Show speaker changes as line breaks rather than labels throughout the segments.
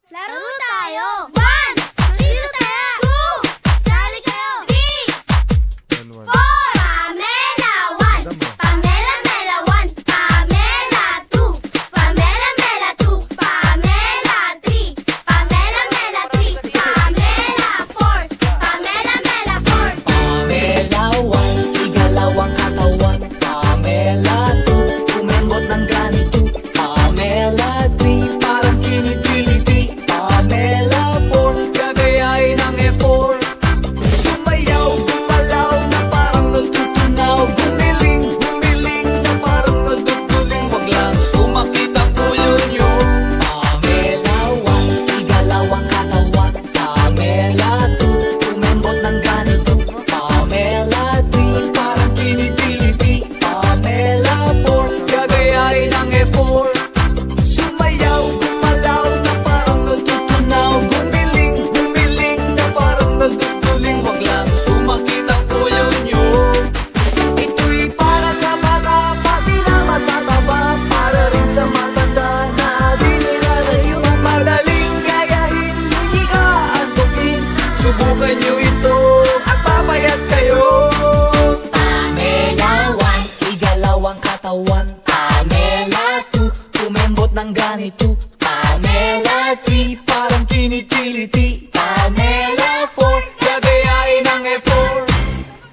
Laro tayo! 1! Sino tayo? 2! Sali kayo! 3! 4! Pamela 1! Pamela Mela 1! Pamela 2! Pamela Mela 2! Pamela 3! Pamela Mela 3! Pamela 4! Pamela Mela 4!
Pamela 1, igalawang katawan. Pamela 2, kumembot ng ganito. Pamela 3, parang kinitiliti. Pamela 4, gagayain ng effort. Sumayaw, gumalaw na parang natutunaw. Gumiling, gumiling na parang naduduling. Wag lang sumakit ang ulo nyo. Pamela 1, igalawang katawan. Pamela 2, kumembot ng ganito. Pamela 3, parang kinitiliti. Pamela 4, gagayain ng effort. Sumayaw, gumalaw na parang natutunaw. Gumiling, gumiling na parang naduduling. Wag lang sumakit ang ulo nyo. Ito'y para sa bata, pati na matataba. Para rin sa matanda na di nilalayo. Madaling gayahin, hindi ka antukin. Subukan nyo ito at papayat kayo. Pamela 1, igalawang katawan. Pamela 2, kumembot ng ganito. Pamela 3, parang kinitiliti. Pamela 4, gagayain ng effort.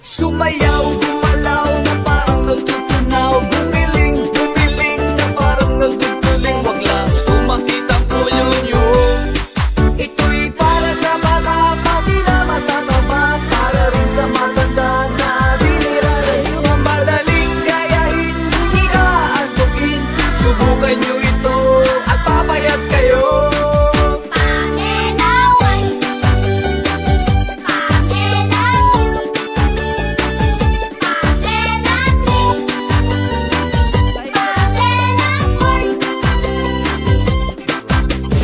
Sumayaw, gumalaw na parang natutunaw. Gumiling, gumiling na parang naduduling. Wag lang sumakit ang ulo nyo. Ito'y para sa bata, pati na matataba. Para rin sa matanda na di nilalayo. Madaling gayahin, hindi ka antukin. Subukan nyo ito at papayat kayo.
Pamela 1! Pamela 2! Pamela 3! Pamela 4!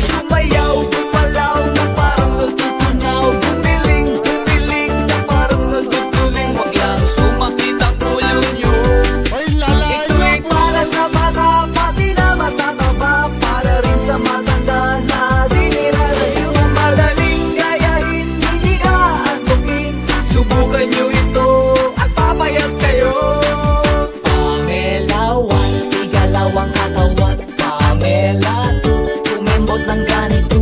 Sumayaw, gumalaw na parang natutunaw. Gumiling, gumiling na parang naduduling. Wag lang sumakit ang ulo nyo. Ito'y para sa bata, pati na matataba. Para rin sa matanda na di nilalayo. Madaling gayahin, hindi ka antukin. Subukan nyo ito at papayat kayo. Pamela 1, igalawang katawan. Pamela 2, kumembot ng ganito.